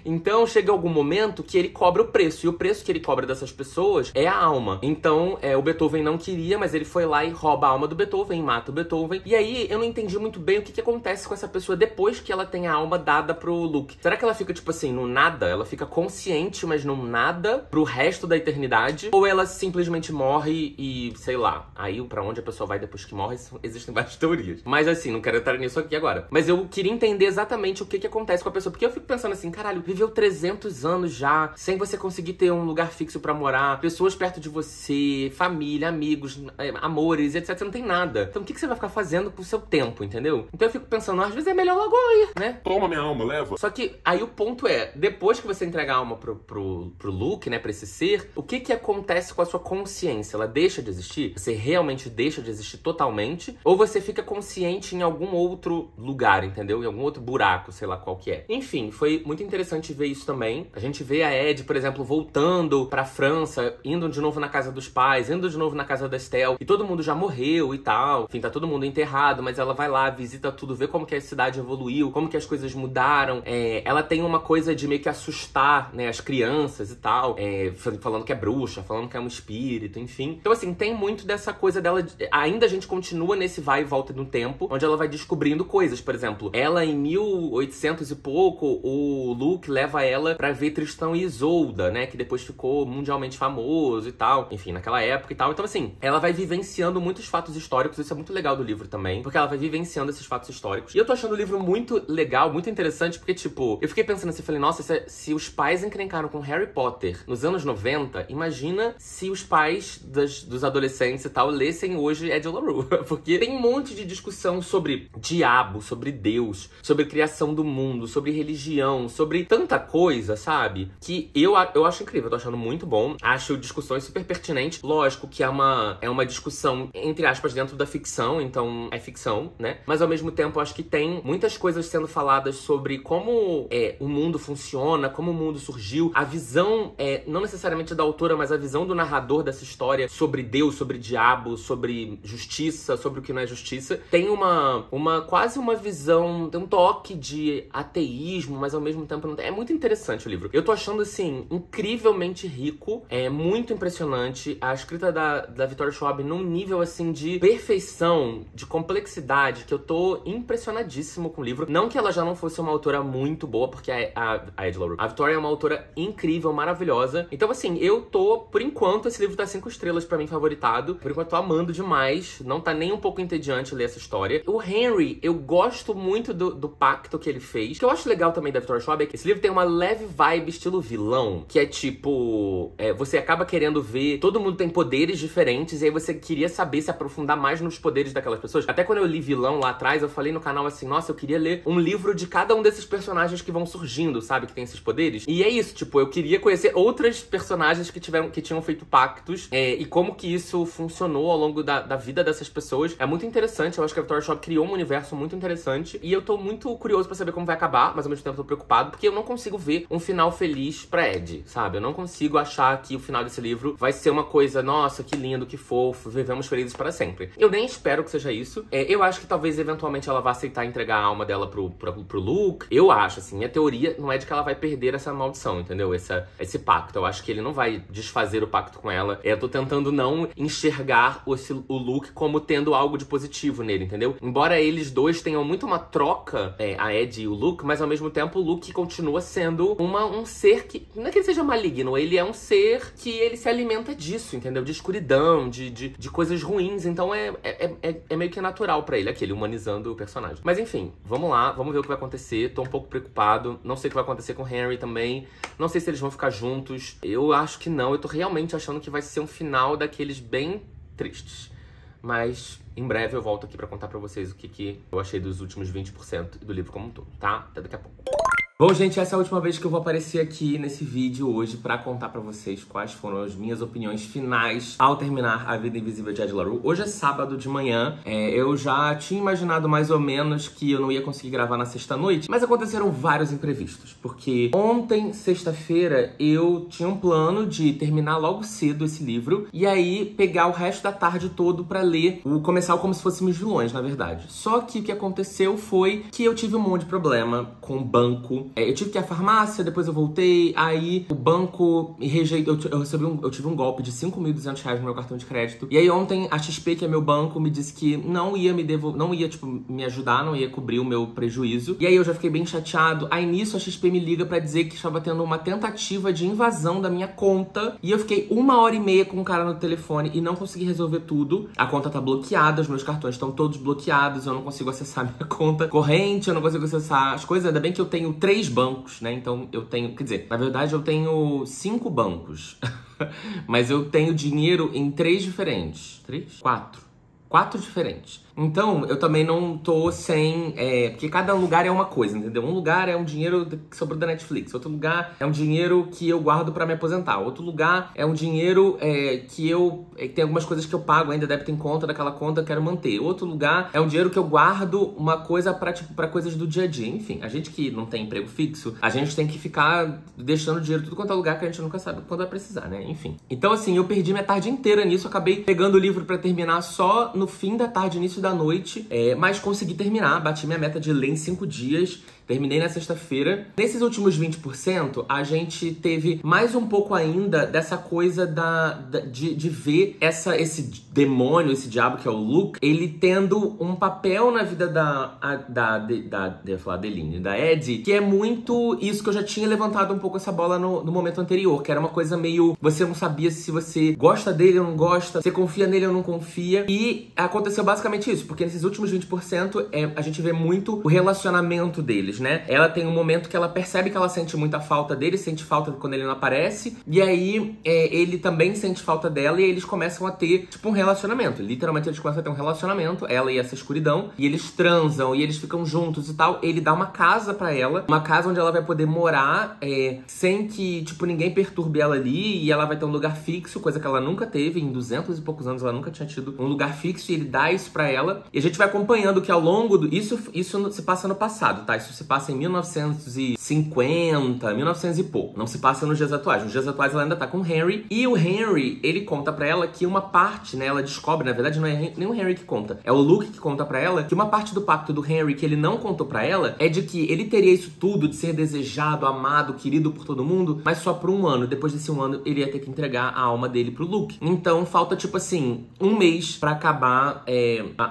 [SPEAKER 1] Então chega algum momento que ele cobra o preço. E o preço que ele cobra dessas pessoas é a alma. Então o Beethoven não queria, mas ele foi lá e rouba a alma do Beethoven, e mata o Beethoven. E aí eu não entendi muito bem o que acontece com essa pessoa depois que ela tem a alma dada pro Luke. Será que ela fica tipo assim, no nada? Ela fica consciente, mas no nada pro resto da eternidade? Ou ela simplesmente morre e, sei lá, aí pra onde a pessoa vai depois que morre, existem várias teorias. Mas assim, não quero entrar nisso aqui agora. Mas eu queria entender exatamente o que acontece com a pessoa. Porque eu fico pensando assim, caralho, viveu 300 anos já, sem você conseguir ter um lugar fixo pra morar, pessoas perto de você, família, amigos, amores, etc. Você não tem nada. Então o que você vai ficar fazendo com o seu tempo, entendeu? Então eu fico pensando, às vezes é melhor logo ir, né?
[SPEAKER 2] Toma minha alma, leva.
[SPEAKER 1] Só que aí o ponto é, depois que você entrega a alma pro Luke, né, pra esse ser, o que acontece com a sua consciência? Ela deixa de existir? Você realmente deixa de existir totalmente? Ou você fica consciente em algum outro lugar, entendeu? Em algum outro buraco, sei lá qual que é. Enfim, foi muito interessante interessante ver isso também. A gente vê a Ed, por exemplo, voltando pra França, indo de novo na casa dos pais, indo de novo na casa da Estelle, e todo mundo já morreu e tal. Enfim, tá todo mundo enterrado, mas ela vai lá, visita tudo, vê como que a cidade evoluiu, como que as coisas mudaram. Ela tem uma coisa de meio que assustar, né, as crianças e tal, falando que é bruxa, falando que é um espírito, enfim. Então, assim, tem muito dessa coisa dela. Ainda a gente continua nesse vai e volta no tempo, onde ela vai descobrindo coisas. Por exemplo, ela em 1800 e pouco, o Luke leva ela pra ver Tristão e Isolda, né, que depois ficou mundialmente famoso e tal, enfim, naquela época e tal. Então, assim, ela vai vivenciando muitos fatos históricos, isso é muito legal do livro também, porque ela vai vivenciando esses fatos históricos. E eu tô achando o livro muito legal, muito interessante, porque, tipo, eu fiquei pensando assim, falei, nossa, se os pais encrencaram com Harry Potter nos anos 90, imagina se os pais dos adolescentes e tal lessem hoje Ed LaRue, porque tem um monte de discussão sobre diabo, sobre Deus, sobre criação do mundo, sobre religião, sobre tanta coisa, sabe? Que eu acho incrível, eu tô achando muito bom, acho discussões super pertinentes. Lógico que é uma discussão, entre aspas, dentro da ficção, então é ficção, né? Mas ao mesmo tempo eu acho que tem muitas coisas sendo faladas sobre como o mundo funciona, como o mundo surgiu, a visão, não necessariamente da autora, mas a visão do narrador dessa história sobre Deus, sobre diabo, sobre justiça, sobre o que não é justiça. Tem quase uma visão, tem um toque de ateísmo, mas ao mesmo tempo não tem. É muito interessante o livro. Eu tô achando, assim, incrivelmente rico, muito impressionante. A escrita da Victoria Schwab num nível, assim, de perfeição, de complexidade, que eu tô impressionadíssimo com o livro. Não que ela já não fosse uma autora muito boa, porque a Ed LaRue. A Victoria é uma autora incrível, maravilhosa. Então, assim, eu tô, por enquanto, esse livro tá 5 estrelas pra mim, favoritado. Por enquanto, tô amando demais. Não tá nem um pouco entediante ler essa história. O Henry, eu gosto muito do pacto que ele fez. O que eu acho legal também da Victoria Schwab é que esse livro tem uma leve vibe estilo vilão, que é tipo, você acaba querendo ver, todo mundo tem poderes diferentes, e aí você queria saber, se aprofundar mais nos poderes daquelas pessoas. Até quando eu li Vilão lá atrás, eu falei no canal assim, nossa, eu queria ler um livro de cada um desses personagens que vão surgindo, sabe, que tem esses poderes. E é isso, tipo, eu queria conhecer outras personagens que tinham feito pactos, e como que isso funcionou ao longo da vida dessas pessoas. É muito interessante, eu acho que a Victoria Schwab criou um universo muito interessante, e eu tô muito curioso pra saber como vai acabar, mas ao mesmo tempo tô preocupado, porque eu não consigo ver um final feliz pra Ed, sabe? Eu não consigo achar que o final desse livro vai ser uma coisa, nossa, que lindo, que fofo, vivemos felizes para sempre. Eu nem espero que seja isso. Eu acho que talvez, eventualmente, ela vá aceitar entregar a alma dela pro Luke. Eu acho, assim, minha teoria não é de que ela vai perder essa maldição, entendeu? Esse pacto. Eu acho que ele não vai desfazer o pacto com ela. Eu tô tentando não enxergar o Luke como tendo algo de positivo nele, entendeu? Embora eles dois tenham muito uma troca, a Ed e o Luke, mas ao mesmo tempo o Luke continua sendo um ser que... Não é que ele seja maligno, ele é um ser que ele se alimenta disso, entendeu? De escuridão, de coisas ruins. Então é meio que natural pra ele, aquele humanizando o personagem. Mas enfim, vamos lá, vamos ver o que vai acontecer. Tô um pouco preocupado, não sei o que vai acontecer com o Henry também. Não sei se eles vão ficar juntos. Eu acho que não, eu tô realmente achando que vai ser um final daqueles bem tristes. Mas em breve eu volto aqui pra contar pra vocês o que eu achei dos últimos 20% do livro como um todo, tá? Até daqui a pouco. Bom, gente, essa é a última vez que eu vou aparecer aqui nesse vídeo hoje pra contar pra vocês quais foram as minhas opiniões finais ao terminar A Vida Invisível de Ed LaRue. Hoje é sábado de manhã, eu já tinha imaginado mais ou menos que eu não ia conseguir gravar na sexta-noite, mas aconteceram vários imprevistos, porque ontem, sexta-feira, eu tinha um plano de terminar logo cedo esse livro e aí pegar o resto da tarde todo pra ler, começar como se fossem os vilões, na verdade. Só que o que aconteceu foi que eu tive um monte de problema com o banco. Eu tive que ir à farmácia, depois eu voltei, aí o banco me rejeitou. Eu tive um golpe de R$5.200 no meu cartão de crédito. E aí ontem a XP, que é meu banco, me disse que não ia me devolver, não ia, tipo, me ajudar, não ia cobrir o meu prejuízo. E aí eu já fiquei bem chateado. Aí nisso a XP me liga pra dizer que estava tendo uma tentativa de invasão da minha conta. E eu fiquei 1h30 com o cara no telefone e não consegui resolver tudo. A conta tá bloqueada, os meus cartões estão todos bloqueados, eu não consigo acessar minha conta corrente, eu não consigo acessar as coisas. Ainda bem que eu tenho 3 bancos, né? Então eu tenho, quer dizer, na verdade eu tenho 5 bancos. Mas eu tenho dinheiro em 3 diferentes. 3? 4. 4 diferentes. Então, eu também não tô sem... porque cada lugar é uma coisa, entendeu? Um lugar é um dinheiro que sobrou da Netflix. Outro lugar é um dinheiro que eu guardo pra me aposentar. Outro lugar é um dinheiro que eu... tem algumas coisas que eu pago ainda, débito em conta, daquela conta eu quero manter. Outro lugar é um dinheiro que eu guardo uma coisa pra coisas do dia a dia. Enfim, a gente que não tem emprego fixo, a gente tem que ficar deixando dinheiro tudo quanto é lugar que a gente nunca sabe quando vai precisar, né? Enfim. Então, assim, eu perdi minha tarde inteira nisso. Acabei pegando o livro pra terminar só no fim da tarde, início da noite. Mas consegui terminar. Bati minha meta de ler em 5 dias. Terminei na sexta-feira. Nesses últimos 20%, a gente teve mais um pouco ainda dessa coisa de ver esse demônio, esse diabo que é o Luke, ele tendo um papel na vida da Eddie, que é muito isso que eu já tinha levantado um pouco essa bola no momento anterior, que era uma coisa meio... Você não sabia se você gosta dele ou não gosta, você confia nele ou não confia. E aconteceu basicamente isso, porque nesses últimos 20% a gente vê muito o relacionamento deles, né? Ela tem um momento que ela percebe que ela sente muita falta dele, sente falta quando ele não aparece, e aí ele também sente falta dela, e eles começam a ter, tipo, um relacionamento. Literalmente eles começam a ter um relacionamento, ela e essa escuridão, e eles transam, e eles ficam juntos e tal. Ele dá uma casa pra ela, uma casa onde ela vai poder morar sem que, tipo, ninguém perturbe ela ali, e ela vai ter um lugar fixo, coisa que ela nunca teve, em 200 e poucos anos ela nunca tinha tido um lugar fixo, e ele dá isso pra ela. E a gente vai acompanhando que ao longo do... Isso se passa no passado, tá? Isso se passa em 1950, 1900 e pouco. Não se passa nos dias atuais. Nos dias atuais ela ainda tá com o Henry. E o Henry, ele conta pra ela que uma parte, né? Ela descobre, na verdade não é nem o Henry que conta, é o Luke que conta pra ela que uma parte do pacto do Henry que ele não contou pra ela é de que ele teria isso tudo, de ser desejado, amado, querido por todo mundo, mas só por um ano. Depois desse um ano, ele ia ter que entregar a alma dele pro Luke. Então falta, tipo assim, um mês pra acabar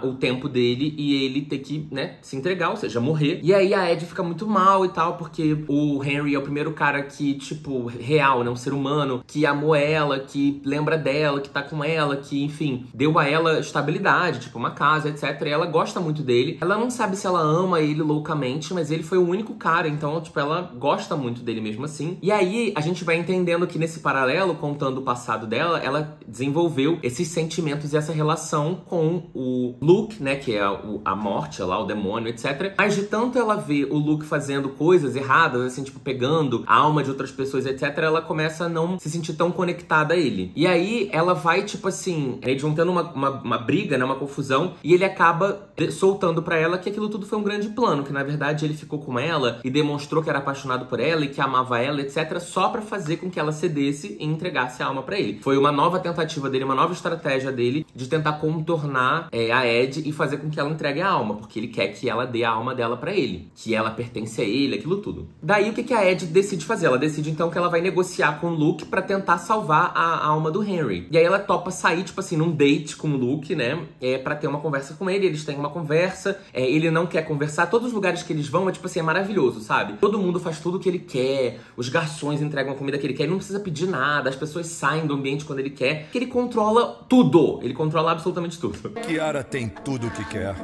[SPEAKER 1] o tempo dele e ele ter que, né, se entregar, ou seja, morrer. E aí a Ed fica muito mal e tal, porque o Henry é o primeiro cara que, tipo, real, né, um ser humano, que amou ela, que lembra dela, que tá com ela, que, enfim, deu a ela estabilidade, tipo, uma casa, etc. E ela gosta muito dele. Ela não sabe se ela ama ele loucamente, mas ele foi o único cara, então, tipo, ela gosta muito dele mesmo assim. E aí, a gente vai entendendo que nesse paralelo, contando o passado dela, ela desenvolveu esses sentimentos e essa relação com o Luke, né, que é a morte lá, o demônio, etc. Mas de tanto ela ver o Luke fazendo coisas erradas, assim, tipo, pegando a alma de outras pessoas, etc., ela começa a não se sentir tão conectada a ele. E aí, ela vai, tipo assim, eles vão tendo uma briga, né, uma confusão, e ele acaba soltando pra ela que aquilo tudo foi um grande plano, que na verdade ele ficou com ela e demonstrou que era apaixonado por ela e que amava ela, etc., só pra fazer com que ela cedesse e entregasse a alma pra ele. Foi uma nova tentativa dele, uma nova estratégia dele de tentar contornar a Ed e fazer com que ela entregue a alma, porque ele quer que ela dê a alma dela pra ele, que ela pertence a ele, aquilo tudo. Daí o que a Ed decide fazer? Ela decide então que ela vai negociar com o Luke pra tentar salvar a alma do Henry. E aí ela topa sair, tipo assim, num date com o Luke, né, pra ter uma conversa com ele. Eles têm uma conversa, ele não quer conversar. Todos os lugares que eles vão, tipo assim, é maravilhoso, sabe? Todo mundo faz tudo o que ele quer, os garçons entregam a comida que ele quer, ele não precisa pedir nada, as pessoas saem do ambiente quando ele quer, que ele controla tudo, ele controla absolutamente tudo.
[SPEAKER 4] Kiara tem tudo o que quer,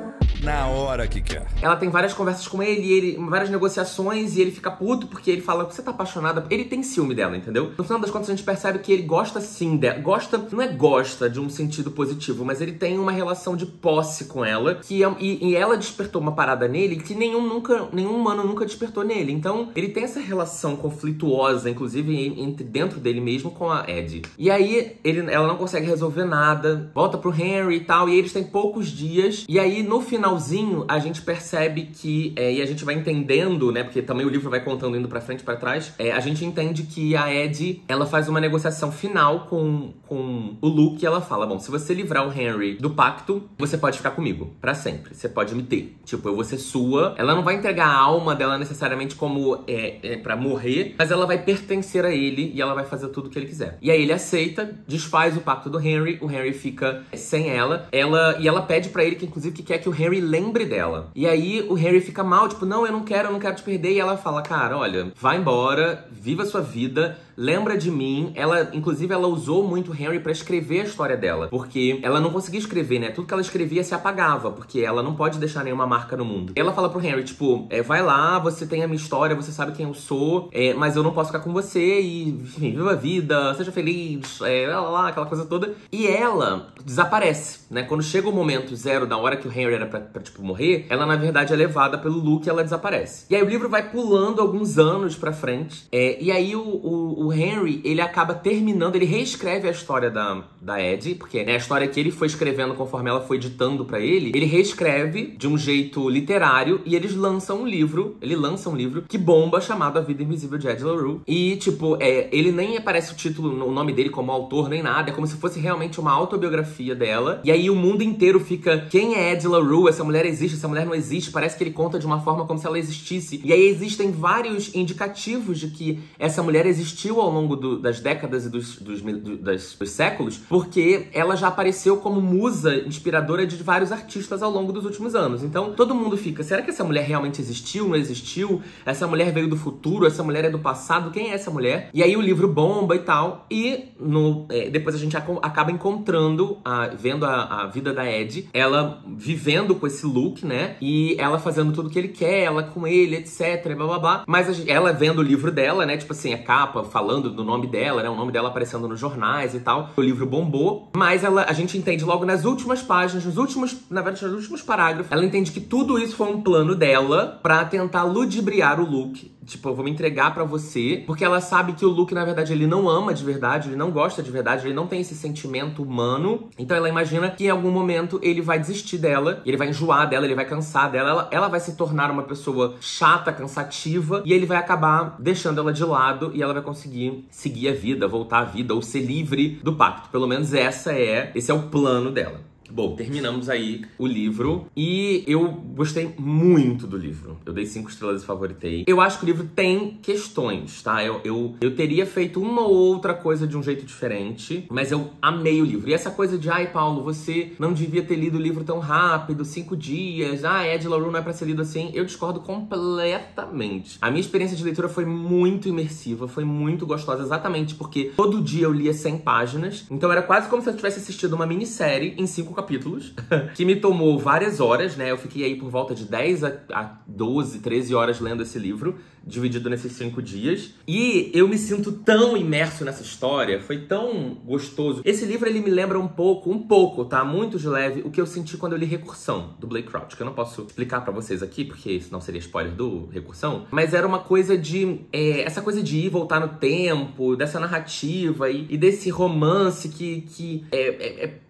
[SPEAKER 4] na hora que quer.
[SPEAKER 1] Ela tem várias conversas com ele, várias negociações, e ele fica puto porque ele fala que você tá apaixonada, ele tem ciúme dela, entendeu? No final das contas a gente percebe que ele gosta sim dela, não é gosta de um sentido positivo, mas ele tem uma relação de posse com ela, e ela despertou uma parada nele que nenhum humano nunca despertou nele. Então ele tem essa relação conflituosa, inclusive dentro dele mesmo, com a Ed. E aí ela não consegue resolver nada, volta pro Henry e tal, e eles têm poucos dias, e aí no finalzinho a gente percebe que, e a gente vai entendendo, né, porque também o livro vai contando indo pra frente e pra trás, a gente entende que a Ed, ela faz uma negociação final com o Luke, e ela fala, bom, se você livrar o Henry do pacto, você pode ficar comigo, pra sempre, você pode me ter, tipo, eu vou ser sua. Ela não vai entregar a alma dela necessariamente como pra morrer, mas ela vai pertencer a ele, e ela vai fazer tudo o que ele quiser. E aí ele aceita, desfaz o pacto do Henry, o Henry fica sem ela, e ela pede pra ele que, inclusive, que quer que o Henry Henry lembre dela. E aí o Henry fica mal, tipo, não, eu não quero te perder. E ela fala, cara, olha, vai embora, viva a sua vida, lembra de mim. Inclusive, ela usou muito o Henry pra escrever a história dela, porque ela não conseguia escrever, né? Tudo que ela escrevia se apagava, porque ela não pode deixar nenhuma marca no mundo. Ela fala pro Henry, tipo, vai lá, você tem a minha história, você sabe quem eu sou, mas eu não posso ficar com você, e, enfim, viva a vida, seja feliz, lá, aquela coisa toda. E ela desaparece, né? Quando chega o momento zero, da hora que o Henry era pra tipo, morrer, ela, na verdade, é levada pelo Luke e ela desaparece. E aí o livro vai pulando alguns anos pra frente, e aí o Henry, ele acaba terminando, ele reescreve a história da Eddie, porque é a história que ele foi escrevendo conforme ela foi ditando pra ele, ele reescreve de um jeito literário e ele lança um livro que bomba, chamado A Vida Invisível de Eddie LaRue. E, tipo, ele nem aparece o título, o nome dele como autor, nem nada, é como se fosse realmente uma autobiografia dela. E aí o mundo inteiro fica, quem é Eddie LaRue? Essa mulher existe, essa mulher não existe, parece que ele conta de uma forma como se ela existisse. E aí existem vários indicativos de que essa mulher existiu ao longo das décadas e dos séculos, porque ela já apareceu como musa inspiradora de vários artistas ao longo dos últimos anos. Então, todo mundo fica, será que essa mulher realmente existiu, não existiu? Essa mulher veio do futuro? Essa mulher é do passado? Quem é essa mulher? E aí o livro bomba e tal, e depois a gente acaba encontrando, vendo a vida da Eddie, ela vivendo com esse Luke, né? E ela fazendo tudo que ele quer, ela com ele, etc, blá blá blá. Mas ela vendo o livro dela, né? Tipo assim, a capa falando do nome dela, né? O nome dela aparecendo nos jornais e tal. O livro bombou, mas a gente entende logo nas últimas páginas, nos últimos parágrafos, ela entende que tudo isso foi um plano dela pra tentar ludibriar o Luke. Tipo, eu vou me entregar pra você, porque ela sabe que o Luke, na verdade, ele não ama de verdade, ele não gosta de verdade, ele não tem esse sentimento humano. Então ela imagina que em algum momento ele vai desistir dela, ele vai enjoar dela, ele vai cansar dela, ela vai se tornar uma pessoa chata, cansativa, e ele vai acabar deixando ela de lado e ela vai conseguir seguir a vida, voltar à vida, ou ser livre do pacto. Pelo menos esse é o plano dela. Bom, terminamos aí o livro e eu gostei muito do livro. Eu dei 5 estrelas e favoritei. Eu acho que o livro tem questões, tá? Eu teria feito uma ou outra coisa de um jeito diferente, mas eu amei o livro. E essa coisa de, ai, Paulo, você não devia ter lido o livro tão rápido, 5 dias, Eddie LaRue não é pra ser lido assim, eu discordo completamente. A minha experiência de leitura foi muito imersiva, foi muito gostosa, exatamente porque todo dia eu lia 100 páginas, então era quase como se eu tivesse assistido uma minissérie em 5 capítulos, que me tomou várias horas, né? Eu fiquei aí por volta de 10 a 12, 13 horas lendo esse livro, dividido nesses 5 dias. E eu me sinto tão imerso nessa história, foi tão gostoso. Esse livro, ele me lembra um pouco, tá? Muito de leve, o que eu senti quando eu li Recursão, do Blake Crouch, que eu não posso explicar pra vocês aqui, porque senão seria spoiler do Recursão. Mas era uma coisa de... essa coisa de ir e voltar no tempo, dessa narrativa e desse romance que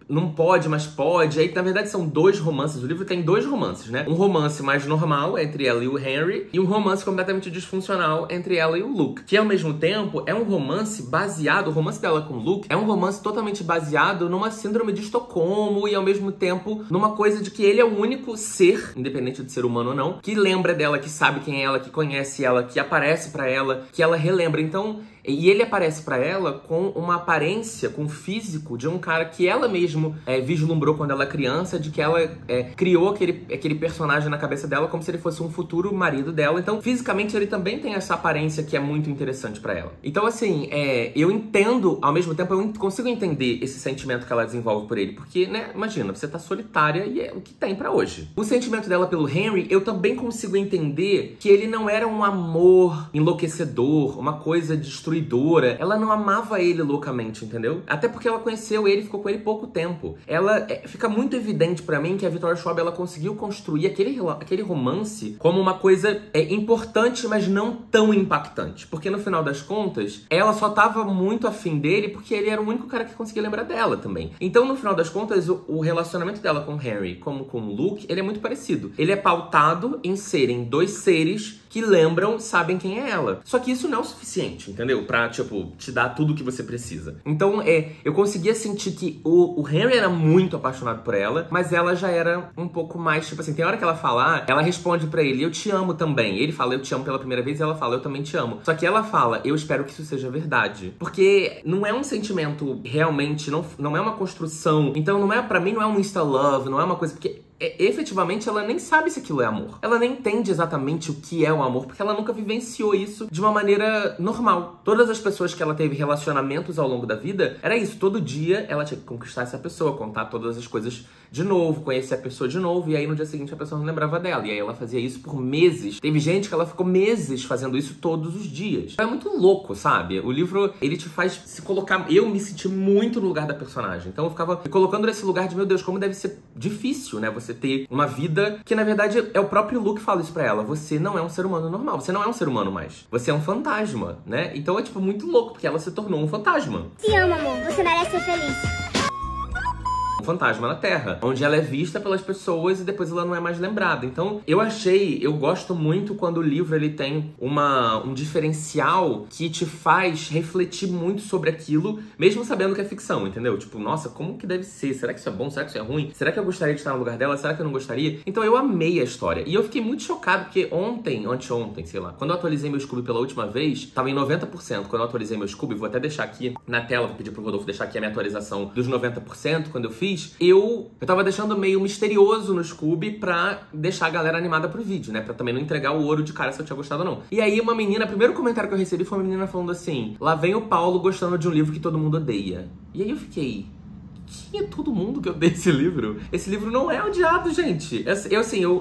[SPEAKER 1] não pode, mas pode. Aí, na verdade, são 2 romances. O livro tem 2 romances, né? Um romance mais normal entre ela e o Henry, e um romance completamente disfuncional entre ela e o Luke. Que, ao mesmo tempo, é um romance baseado... O romance dela com o Luke é um romance totalmente baseado numa síndrome de Estocolmo e, ao mesmo tempo, numa coisa de que ele é o único ser, independente de ser humano ou não, que lembra dela, que sabe quem é ela, que conhece ela, que aparece pra ela, que ela relembra. Então... E ele aparece pra ela com uma aparência, com o físico de um cara que ela mesmo vislumbrou quando ela é criança, de que ela criou aquele personagem na cabeça dela como se ele fosse um futuro marido dela. Então, fisicamente, ele também tem essa aparência que é muito interessante pra ela. Então, assim, eu entendo, ao mesmo tempo, eu consigo entender esse sentimento que ela desenvolve por ele. Porque, né, imagina, você tá solitária e é o que tem pra hoje. O sentimento dela pelo Henry, eu também consigo entender que ele não era um amor enlouquecedor, uma coisa destruidora. Ela não amava ele loucamente, entendeu? Até porque ela conheceu ele, ficou com ele pouco tempo. Fica muito evidente pra mim que a Victoria Schwab, ela conseguiu construir aquele romance como uma coisa importante, mas não tão impactante. Porque no final das contas, ela só tava muito afim dele porque ele era o único cara que conseguia lembrar dela também. Então, no final das contas, o relacionamento dela com o Henry, como com o Luke, ele é muito parecido. Ele é pautado em serem 2 seres que lembram, sabem quem é ela. Só que isso não é o suficiente, entendeu? Pra, tipo, te dar tudo o que você precisa. Então, eu conseguia sentir que o Henry era muito apaixonado por ela, mas ela já era um pouco mais, tipo assim, tem hora que ela fala, ela responde pra ele, eu te amo também. Ele fala, eu te amo pela primeira vez, e ela fala, eu também te amo. Só que ela fala, eu espero que isso seja verdade. Porque não é um sentimento realmente, não é uma construção. Então, pra mim, não é um insta-love, não é uma coisa... Porque efetivamente, ela nem sabe se aquilo é amor. Ela nem entende exatamente o que é o amor, porque ela nunca vivenciou isso de uma maneira normal. Todas as pessoas que ela teve relacionamentos ao longo da vida, era isso. Todo dia ela tinha que conquistar essa pessoa, contar todas as coisas de novo, conhecer a pessoa de novo, e aí no dia seguinte a pessoa não lembrava dela. E aí ela fazia isso por meses. Teve gente que ela ficou meses fazendo isso todos os dias. É muito louco, sabe? O livro, ele te faz se colocar... Eu me senti muito no lugar da personagem. Então eu ficava me colocando nesse lugar de, meu Deus, como deve ser difícil, né? Você ter uma vida que, na verdade, é o próprio Luke que fala isso pra ela. Você não é um ser humano normal. Você não é um ser humano mais. Você é um fantasma, né? Então é, tipo, muito louco, porque ela se tornou um fantasma.
[SPEAKER 5] Te amo, amor. Você merece ser feliz.
[SPEAKER 1] Um fantasma na Terra, onde ela é vista pelas pessoas e depois ela não é mais lembrada. Então, eu gosto muito quando o livro ele tem um diferencial que te faz refletir muito sobre aquilo, mesmo sabendo que é ficção, entendeu? Tipo, nossa, como que deve ser? Será que isso é bom? Será que isso é ruim? Será que eu gostaria de estar no lugar dela? Será que eu não gostaria? Então, eu amei a história. E eu fiquei muito chocado, porque anteontem, sei lá, quando eu atualizei meu Scooby pela última vez, tava em 90%. Quando eu atualizei meu Scooby, vou até deixar aqui na tela, vou pedir pro Rodolfo deixar aqui a minha atualização dos 90%, quando eu fiz, eu tava deixando meio misterioso no Scooby pra deixar a galera animada pro vídeo, né? Pra também não entregar o ouro de cara se eu tinha gostado ou não. E aí o primeiro comentário que eu recebi foi uma menina falando assim: lá vem o Paulo gostando de um livro que todo mundo odeia. E aí eu fiquei... Quem é todo mundo que odeia esse livro? Esse livro não é odiado, gente.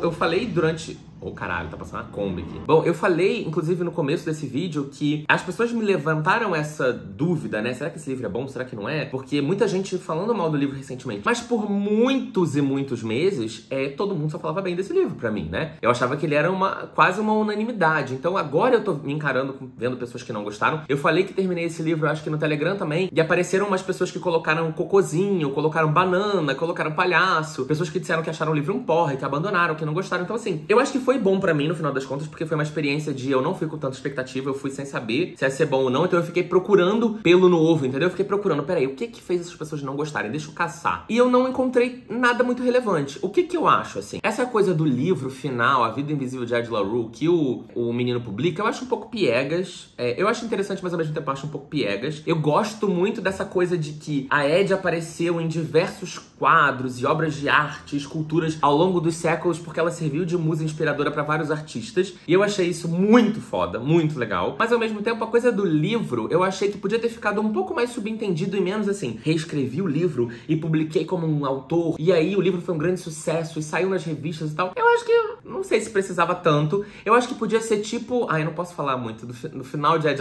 [SPEAKER 1] Eu falei durante... Oh, caralho, tá passando uma Kombi aqui. Bom, eu falei, inclusive, no começo desse vídeo que as pessoas me levantaram essa dúvida, né? Será que esse livro é bom? Será que não é? Porque muita gente falando mal do livro recentemente. Mas por muitos e muitos meses, todo mundo só falava bem desse livro pra mim, né? Eu achava que ele era quase uma unanimidade. Então agora eu tô me encarando, vendo pessoas que não gostaram. Eu falei que terminei esse livro, acho que no Telegram também, e apareceram umas pessoas que colocaram cocôzinho, colocaram banana, colocaram palhaço. Pessoas que disseram que acharam o livro um porre, que abandonaram, que não gostaram. Então assim, eu acho que foi bom pra mim, no final das contas, porque foi uma experiência de eu não fui com tanta expectativa, eu fui sem saber se ia ser bom ou não, então eu fiquei procurando pelo no ovo, entendeu? Eu fiquei procurando, peraí, o que fez essas pessoas não gostarem? Deixa eu caçar. E eu não encontrei nada muito relevante. O que eu acho, assim? Essa coisa do livro final, A Vida Invisível de Ed La Rue, que o menino publica, eu acho um pouco piegas. Eu acho interessante, mas ao mesmo tempo eu acho um pouco piegas. Eu gosto muito dessa coisa de que a Ed apareceu em diversos quadros e obras de arte, esculturas ao longo dos séculos, porque ela serviu de musa inspiradora pra vários artistas, e eu achei isso muito foda, muito legal. Mas ao mesmo tempo, a coisa do livro, eu achei que podia ter ficado um pouco mais subentendido e menos assim, reescrevi o livro e publiquei como um autor, e aí o livro foi um grande sucesso e saiu nas revistas e tal. Eu acho que, não sei se precisava tanto, eu acho que podia ser tipo, eu não posso falar muito no final de Ed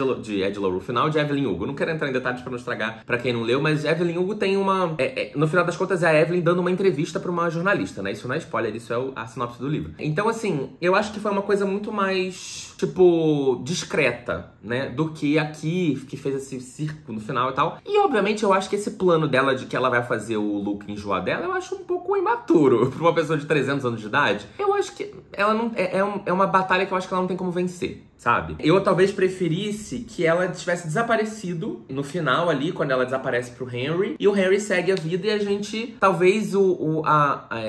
[SPEAKER 1] La Rue, final de Evelyn Hugo. Não quero entrar em detalhes pra não estragar pra quem não leu, mas Evelyn Hugo tem no final das contas, é a Evelyn dando uma entrevista pra uma jornalista, né? Isso não é spoiler, isso é a sinopse do livro. Então, assim, eu acho que foi uma coisa muito mais, tipo, discreta, né? Do que aqui, que fez esse circo no final e tal. E, obviamente, eu acho que esse plano dela de que ela vai fazer o Luke enjoar dela, eu acho um pouco imaturo pra uma pessoa de 300 anos de idade. Eu acho que ela não... É uma batalha que eu acho que ela não tem como vencer, sabe? Eu talvez preferisse que ela tivesse desaparecido no final ali, quando ela desaparece pro Henry, e o Henry segue a vida e a gente, talvez,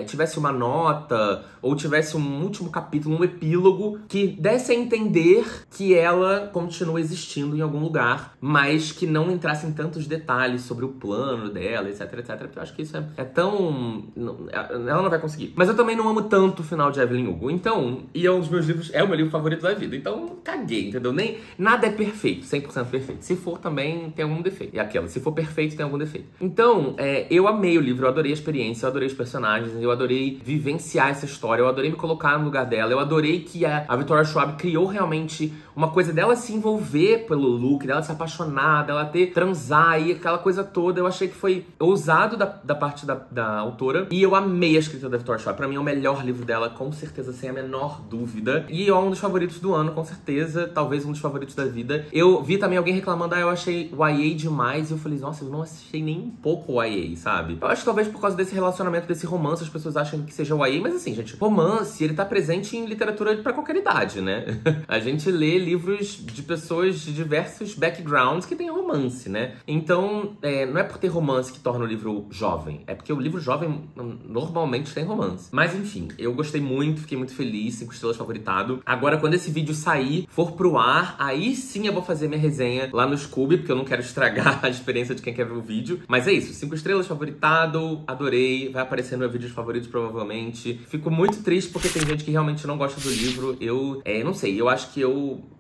[SPEAKER 1] tivesse uma nota, ou tivesse um último capítulo, um epílogo, que desse a entender que ela continua existindo em algum lugar, mas que não entrasse em tantos detalhes sobre o plano dela, etc, etc, porque eu acho que isso é tão... Ela não vai conseguir. Mas eu também não amo tanto o final de Evelyn Hugo, então, e é um dos meus livros, é o meu livro favorito da vida, então caguei, entendeu? Nada é perfeito, 100% perfeito. Se for, também tem algum defeito. Se for perfeito, tem algum defeito. Então, eu amei o livro, eu adorei a experiência, eu adorei os personagens, eu adorei vivenciar essa história, eu adorei me colocar no lugar dela, eu adorei que a Victoria Schwab criou realmente uma coisa dela se envolver pelo Luke, dela se apaixonar, dela transar e aquela coisa toda. Eu achei que foi ousado da parte da autora, e eu amei a escrita da Victoria Schwab. Pra mim é o melhor livro dela, com certeza, sem a menor dúvida. E é um dos favoritos do ano, com certeza, talvez um dos favoritos da vida. Eu vi também alguém reclamando, eu achei o YA demais, e eu falei, nossa, eu não achei nem um pouco o YA, sabe? Eu acho que talvez por causa desse relacionamento, desse romance, as pessoas acham que seja o YA, mas assim, gente, romance, ele tá presente em literatura pra qualquer idade, né? A gente lê livros de pessoas de diversos backgrounds que tem romance, né? Então, não é por ter romance que torna o livro jovem. É porque o livro jovem normalmente tem romance. Mas enfim, eu gostei muito, fiquei muito feliz, 5 estrelas favoritado. Agora, quando esse vídeo sair, for pro ar, aí sim eu vou fazer minha resenha lá no Scooby, porque eu não quero estragar a experiência de quem quer ver o vídeo. Mas é isso, 5 estrelas favoritado, adorei, vai aparecer no meu vídeo favoritos provavelmente. Fico muito triste porque tem gente que realmente não gosta do livro. Eu não sei, eu acho que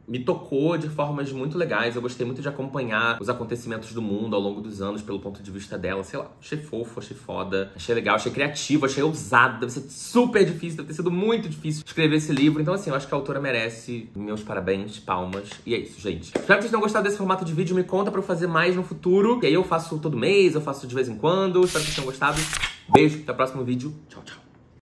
[SPEAKER 1] me tocou de formas muito legais. Eu gostei muito de acompanhar os acontecimentos do mundo ao longo dos anos pelo ponto de vista dela. Sei lá, achei fofo, achei foda, achei legal, achei criativo, achei ousado. Deve ser super difícil, deve ter sido muito difícil escrever esse livro. Então assim, eu acho que a autora merece meus parabéns, palmas. E é isso, gente. Espero que vocês tenham gostado desse formato de vídeo. Me conta pra eu fazer mais no futuro. E aí eu faço todo mês, eu faço de vez em quando. Espero que vocês tenham gostado. Beijo, até o próximo vídeo. Tchau, tchau.